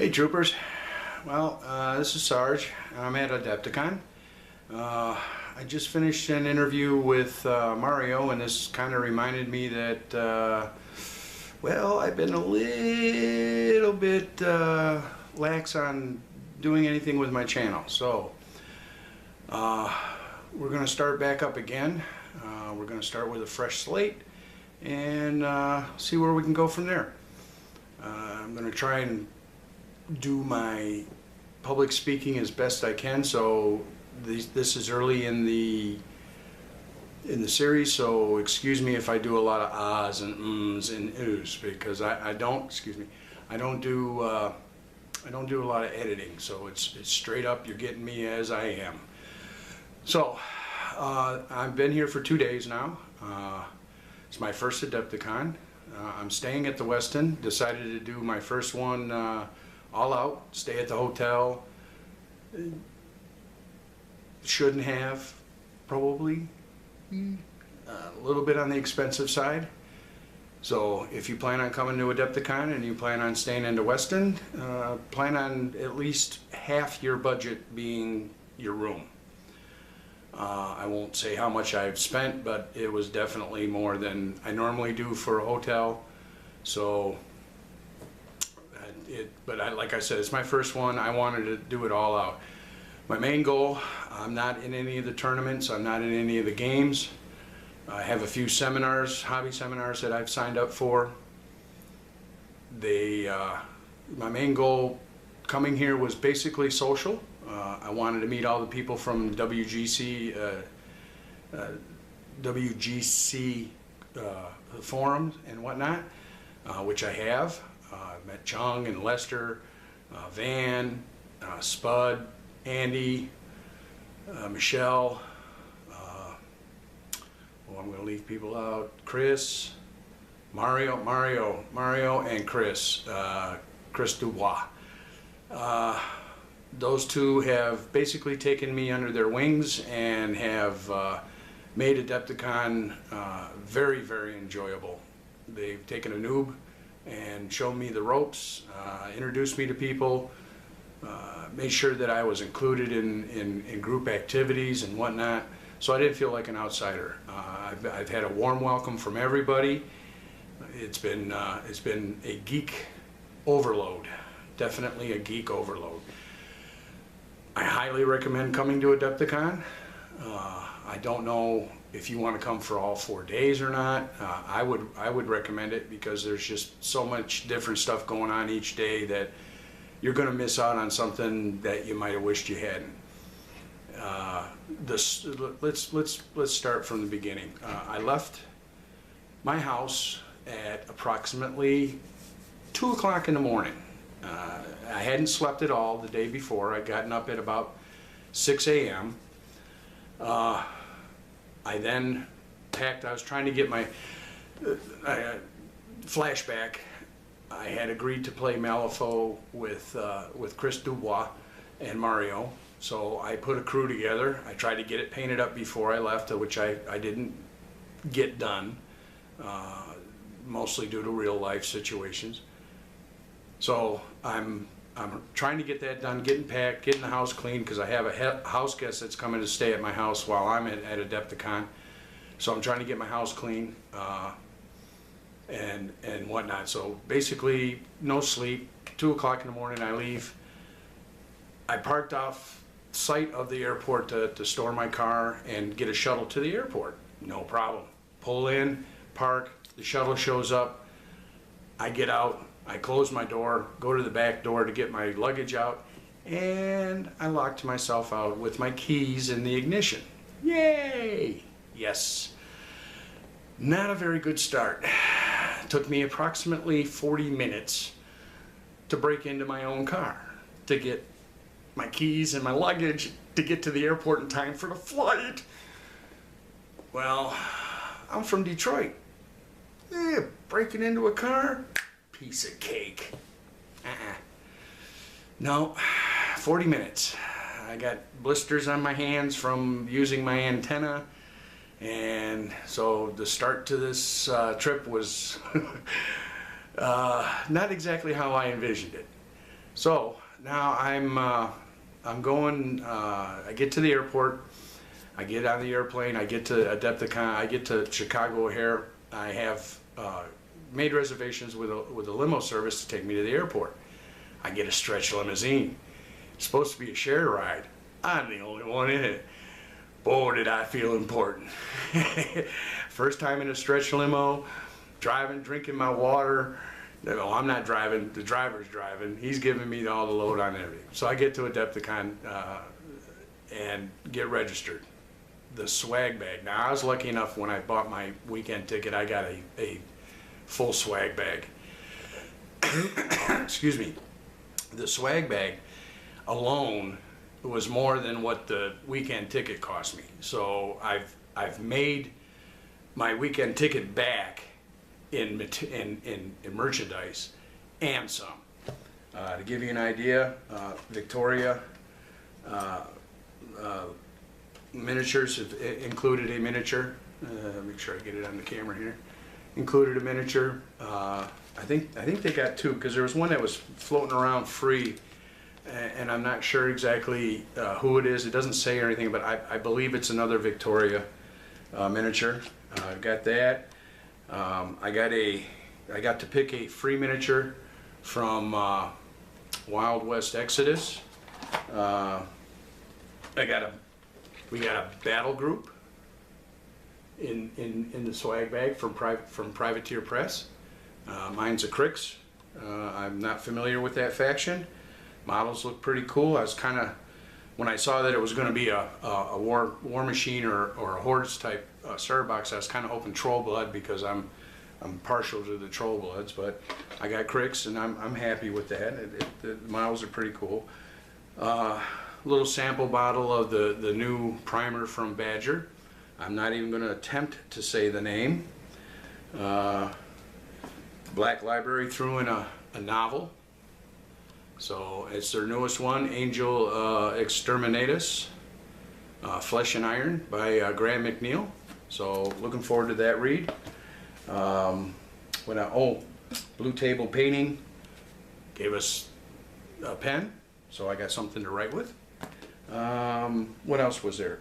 Hey troopers, well this is Sarge. I'm at AdeptiCon. I just finished an interview with Mario, and this kind of reminded me that well, I've been a little bit lax on doing anything with my channel, so we're going to start back up again. We're going to start with a fresh slate and see where we can go from there. I'm going to try and do my public speaking as best I can, so this is early in the series, so excuse me if I do a lot of ahs and ums and oohs, because I don't do a lot of editing, so it's straight up, you're getting me as I am. So I've been here for 2 days now. It's my first AdeptiCon. I'm staying at the Westin. Decided to do my first one all out, stay at the hotel. Shouldn't have, probably. A little bit on the expensive side. So if you plan on coming to AdeptiCon and you plan on staying in the Westin, plan on at least half your budget being your room. I won't say how much I've spent, but it was definitely more than I normally do for a hotel. So, like I said, it's my first one. I wanted to do it all out. My main goal, I'm not in any of the tournaments, I'm not in any of the games. I have a few seminars, hobby seminars that I've signed up for. My main goal coming here was basically social. I wanted to meet all the people from WGC forums and whatnot, which I have. I've met Chung and Lester, Van, Spud, Andy, Michelle. I'm going to leave people out. Chris, Mario, and Chris Dubois. Those two have basically taken me under their wings and have made AdeptiCon very, very enjoyable. They've taken a noob and shown me the ropes, introduced me to people, made sure that I was included in group activities and whatnot, so I didn't feel like an outsider. I've had a warm welcome from everybody. It's been a geek overload, definitely a geek overload. I highly recommend coming to AdeptiCon. I don't know if you want to come for all 4 days or not. I would recommend it because there's just so much different stuff going on each day that you're going to miss out on something that you might have wished you hadn't. Let's start from the beginning. I left my house at approximately 2 o'clock in the morning. I hadn't slept at all the day before. I'd gotten up at about 6 a.m. I then packed. I was trying to get my flashback. I had agreed to play Malifaux with Chris Dubois and Mario, so I put a crew together. I tried to get it painted up before I left, which I didn't get done, mostly due to real life situations. So I'm trying to get that done, getting packed, getting the house clean, because I have a house guest that's coming to stay at my house while I'm at AdeptiCon. So I'm trying to get my house clean and whatnot. So basically, no sleep. 2 o'clock in the morning, I leave. I parked off site of the airport to store my car and get a shuttle to the airport. No problem. Pull in, park, the shuttle shows up. I get out. I close my door, go to the back door to get my luggage out, and I locked myself out with my keys in the ignition. Yay! Yes. Not a very good start. It took me approximately 40 minutes to break into my own car, to get my keys and my luggage, to get to the airport in time for the flight. Well, I'm from Detroit. Breaking into a car? Piece of cake. No, 40 minutes. I got blisters on my hands from using my antenna, and so the start to this trip was not exactly how I envisioned it. So now I'm going, I get to the airport, I get on the airplane, I get to AdeptiCon, I get to Chicago O'Hare. I have made reservations with a limo service to take me to the airport. I get a stretch limousine. It's supposed to be a share ride. I'm the only one in it. Boy, did I feel important. First time in a stretch limo, driving, drinking my water. No, I'm not driving, the driver's driving. He's giving me all the load on everything. So I get to AdeptiCon and get registered. The swag bag. Now, I was lucky enough when I bought my weekend ticket, I got a full swag bag. Excuse me. The swag bag alone was more than what the weekend ticket cost me. So I've made my weekend ticket back in merchandise and some. To give you an idea, Victoria miniatures have included a miniature. Make sure I get it on the camera here. Included a miniature. I think they got two, because there was one that was floating around free, and I'm not sure exactly who it is. It doesn't say or anything, but I believe it's another Victoria miniature. Got that. I got to pick a free miniature from Wild West Exodus. We got a battle group in the swag bag from Privateer Press. Mine's a Crix. I'm not familiar with that faction. Models look pretty cool. I was kind of, when I saw that it was going to be a war machine or a hordes type starter box, I was kind of hoping Troll Blood, because I'm partial to the Troll Bloods. But I got Crix, and I'm happy with that. The models are pretty cool. Little sample bottle of the new primer from Badger. I'm not even going to attempt to say the name. Black Library threw in a novel. So it's their newest one, Angel Exterminatus, Flesh and Iron by Graham McNeil. So looking forward to that read. Blue Table Painting gave us a pen, so I got something to write with. What else was there?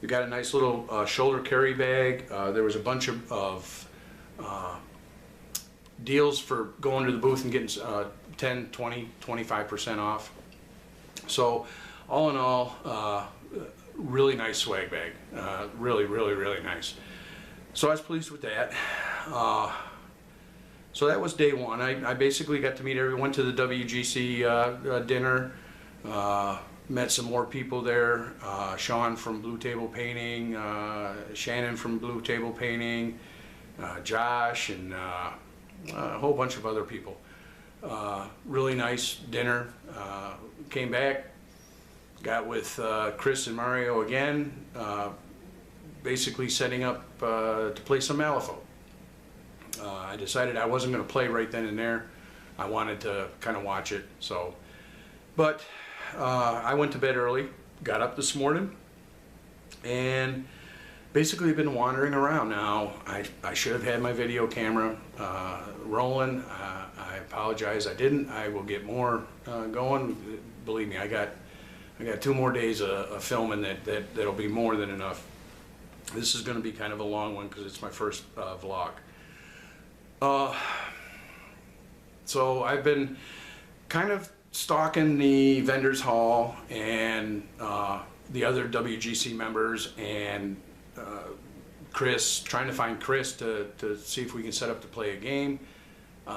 We got a nice little shoulder carry bag. There was a bunch of deals for going to the booth and getting 10, 20, 25% off. So all in all, really nice swag bag. Really, really, really nice. So I was pleased with that. So that was day one. I basically got to meet everyone. Went to the WGC dinner. Met some more people there. Sean from Blue Table Painting, Shannon from Blue Table Painting, Josh, and a whole bunch of other people. Really nice dinner. Came back, got with Chris and Mario again, basically setting up to play some Malifaux. I decided I wasn't going to play right then and there. I wanted to kind of watch it. So, but I went to bed early, got up this morning, and basically been wandering around. Now, I should have had my video camera rolling. I apologize, I didn't. I will get more going. Believe me, I got 2 more days of filming that'll be more than enough. This is going to be kind of a long one because it's my first vlog. So I've been kind of stalking the vendors hall and the other WGC members, and Chris, trying to find Chris to see if we can set up to play a game.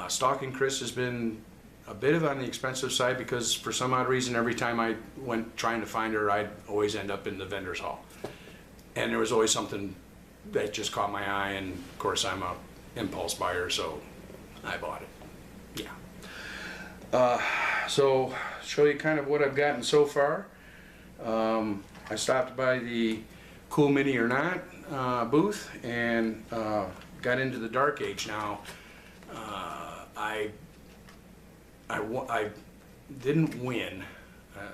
Stalking Chris has been a bit on the expensive side, because for some odd reason every time I went trying to find her, I'd always end up in the vendors hall, and there was always something that just caught my eye, and of course I'm a impulse buyer, so I bought it. Yeah. So show you kind of what I've gotten so far. I stopped by the Cool Mini or Not booth and got into the Dark Age. Now, I didn't win.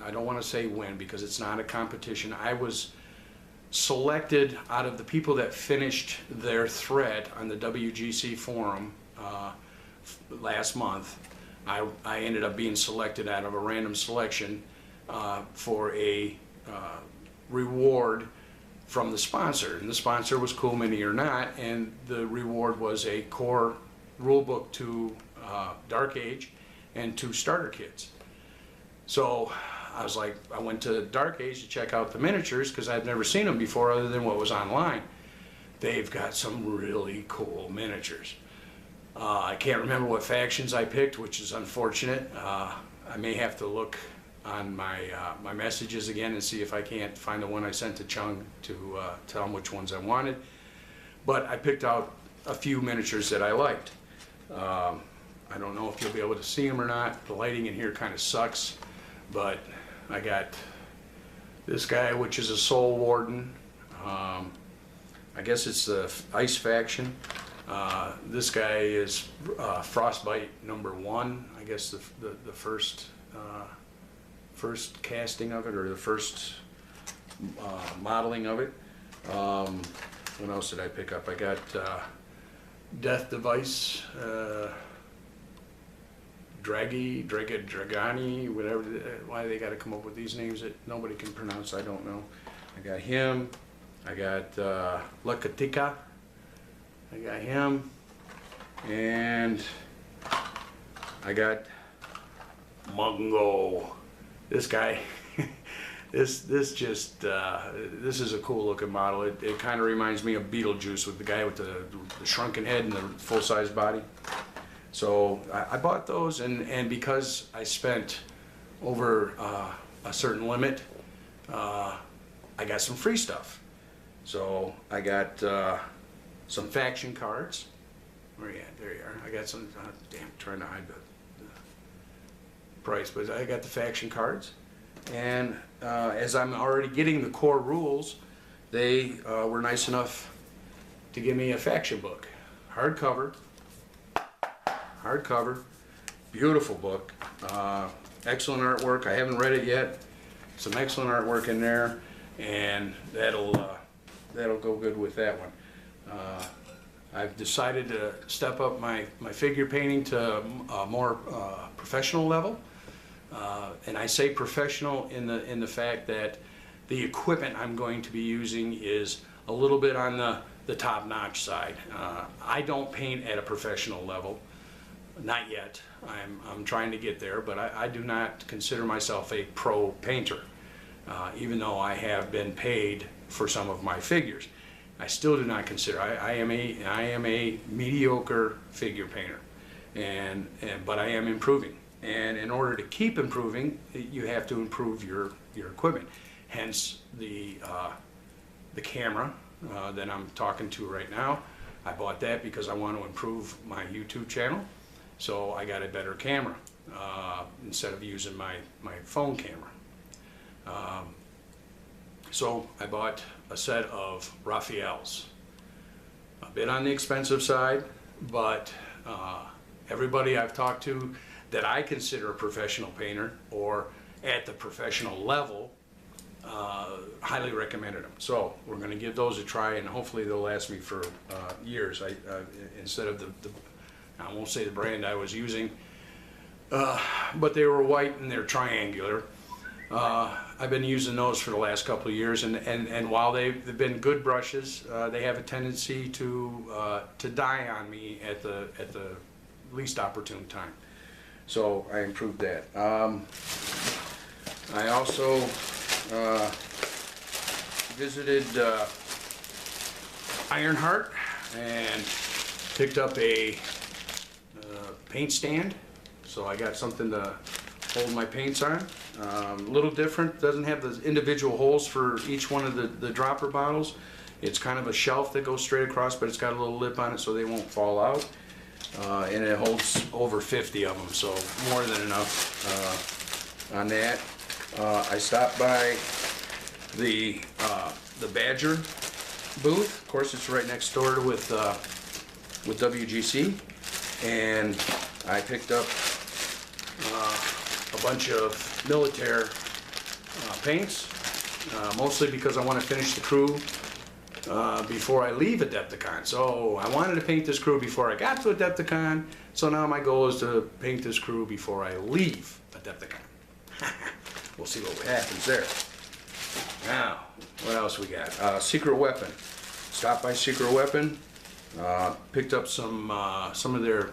I don't want to say win because it's not a competition. I was selected out of the people that finished their thread on the WGC forum last month. I ended up being selected out of a random selection for a reward from the sponsor, and the sponsor was Cool Mini or Not, and the reward was a core rulebook to Dark Age and 2 starter kits. So I was like, I went to Dark Age to check out the miniatures because I'd never seen them before other than what was online. They've got some really cool miniatures. I can't remember what factions I picked, which is unfortunate. I may have to look on my messages again and see if I can't find the one I sent to Chung to tell him which ones I wanted. But I picked out a few miniatures that I liked. I don't know if you'll be able to see them or not. The lighting in here kind of sucks, but I got this guy, which is a Soul Warden. I guess it's the Ice faction. This guy is Frostbite #1. I guess the first casting of it, or the first modeling of it. What else did I pick up? I got Death Device, Dragani, whatever. Why they got to come up with these names that nobody can pronounce, I don't know. I got him. I got Lakatika. I got him. And I got Mungo. This guy. This is a cool looking model. It kind of reminds me of Beetlejuice with the guy with the shrunken head and the full-size body. So I bought those, and because I spent over a certain limit, I got some free stuff. So I got some faction cards. Where are you at? There you are. I got some, damn, trying to hide the price, but I got the faction cards. And as I'm already getting the core rules, they were nice enough to give me a faction book. Hardcover, beautiful book, excellent artwork. I haven't read it yet. Some excellent artwork in there, and that'll go good with that one. I've decided to step up my figure painting to a more professional level. And I say professional in the fact that the equipment I'm going to be using is a little bit on the top-notch side. I don't paint at a professional level, not yet. I'm trying to get there, but I do not consider myself a pro painter, even though I have been paid for some of my figures. I still do not consider. I am a mediocre figure painter, but I am improving. And in order to keep improving, you have to improve your equipment. Hence the camera that I'm talking to right now. I bought that because I want to improve my YouTube channel. So I got a better camera instead of using my phone camera. So I bought a set of Raphaels. A bit on the expensive side, but everybody I've talked to that I consider a professional painter or at the professional level highly recommended them. So we're going to give those a try, and hopefully they'll last me for years. Instead of I won't say the brand I was using, but they were white and they're triangular. I've been using those for the last couple of years, and while they've been good brushes, they have a tendency to die on me at the least opportune time. So I improved that. I also visited Ironheart and picked up a paint stand. So I got something to hold my paints on. A little different, doesn't have the individual holes for each one of the dropper bottles. It's kind of a shelf that goes straight across, but it's got a little lip on it so they won't fall out. And it holds over 50 of them, so more than enough on that. I stopped by the Badger booth. Of course, it's right next door with WGC, and I picked up a bunch of military paints, mostly because I want to finish the crew before I leave AdeptiCon. So I wanted to paint this crew before I got to AdeptiCon, so now my goal is to paint this crew before I leave AdeptiCon. We'll see what happens there. Now, what else we got? Secret Weapon. Stopped by Secret Weapon, picked up some of their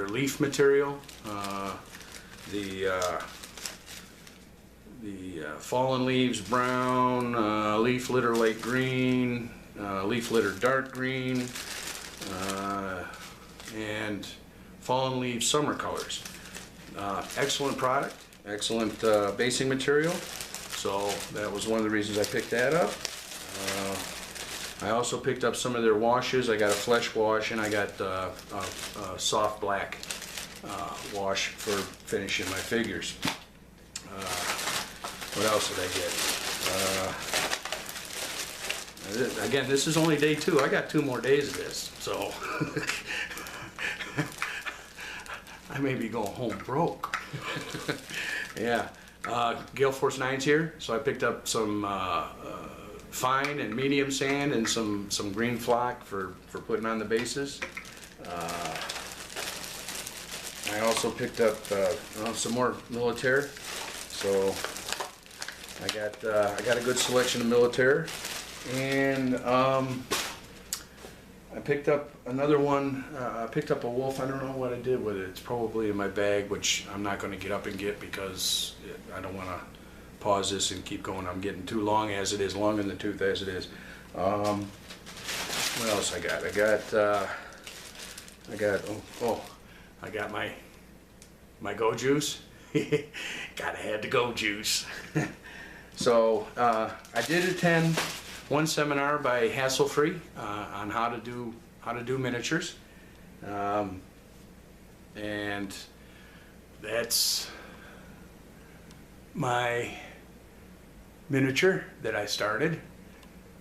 leaf material, the fallen leaves brown, leaf litter light green, leaf litter dark green, and fallen leaves summer colors. Excellent product, excellent basing material, so that was one of the reasons I picked that up. I also picked up some of their washes. I got a flesh wash and I got a soft black wash for finishing my figures. What else did I get? Again, this is only day 2. I got 2 more days of this, so I may be going home broke. Yeah, Gale Force 9's here, so I picked up some fine and medium sand and some green flock for putting on the bases. I also picked up some more militaire, so I got a good selection of militaire, and I picked up another one. I picked up a wolf. I don't know what I did with it. It's probably in my bag, which I'm not going to get up and get because I don't want to pause this and keep going. I'm getting too long as it is, long in the tooth as it is. What else I got? I got my Go Juice. Gotta have the Go Juice. So I did attend one seminar by Hassle Free on how to do miniatures, and that's my miniature that I started.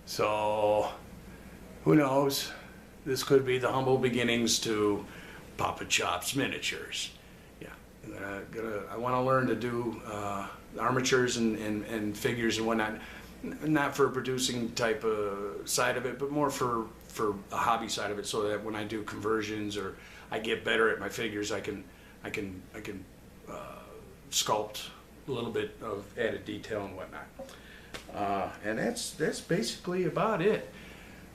So who knows, this could be the humble beginnings to Papa Chop's miniatures. Yeah, I want to learn to do armatures and figures and whatnot, not for a producing type of side of it, but more for a hobby side of it, so that when I do conversions or I get better at my figures, I can sculpt a little bit of added detail and whatnot. And that's basically about it.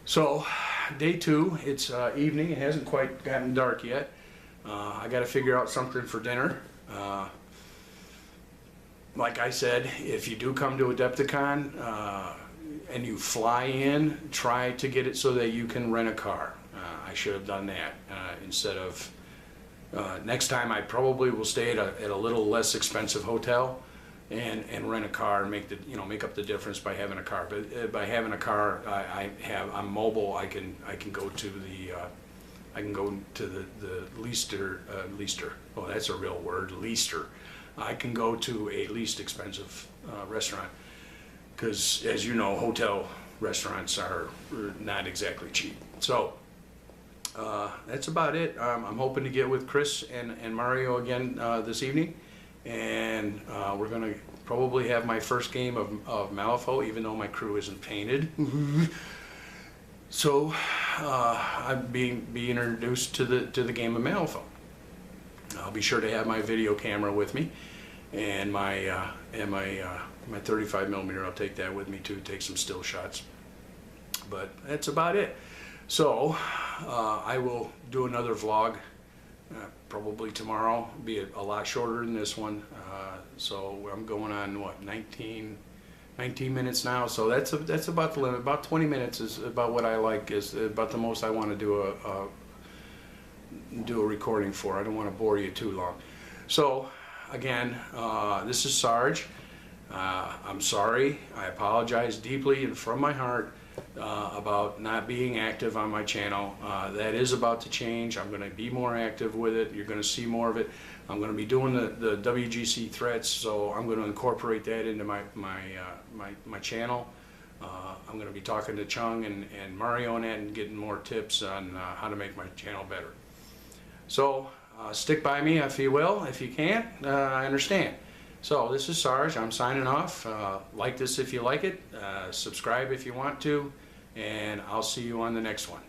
So day 2, it's evening. It hasn't quite gotten dark yet. I got to figure out something for dinner. Like I said, if you do come to AdeptiCon and you fly in, try to get it so that you can rent a car. I should have done that instead of next time. I probably will stay at a little less expensive hotel and rent a car and make up the difference by having a car. But by having a car, I'm mobile. I can go to the Leaster. Oh, that's a real word, Leaster. I can go to a least expensive restaurant, because as you know, hotel restaurants are not exactly cheap. So that's about it. I'm hoping to get with Chris and Mario again this evening, and we're going to probably have my first game of Malifaux, even though my crew isn't painted. So I'm being introduced to the game of Malifaux. I'll be sure to have my video camera with me, and my 35mm. I'll take that with me too, take some still shots. But that's about it. So I will do another vlog probably tomorrow. Be a lot shorter than this one. So I'm going on what, 19 minutes now. So that's about the limit. About 20 minutes is about what I like. Is about the most I want to do a recording for. I don't want to bore you too long. So again, this is Sarge. I'm sorry. I apologize deeply and from my heart about not being active on my channel. That is about to change. I'm going to be more active with it. You're going to see more of it. I'm going to be doing the WGC threats, so I'm going to incorporate that into my channel. I'm going to be talking to Chung and Mario on that and getting more tips on how to make my channel better. So stick by me if you will. If you can't, I understand. So this is Sarge. I'm signing off. Like this if you like it. Subscribe if you want to. and I'll see you on the next one.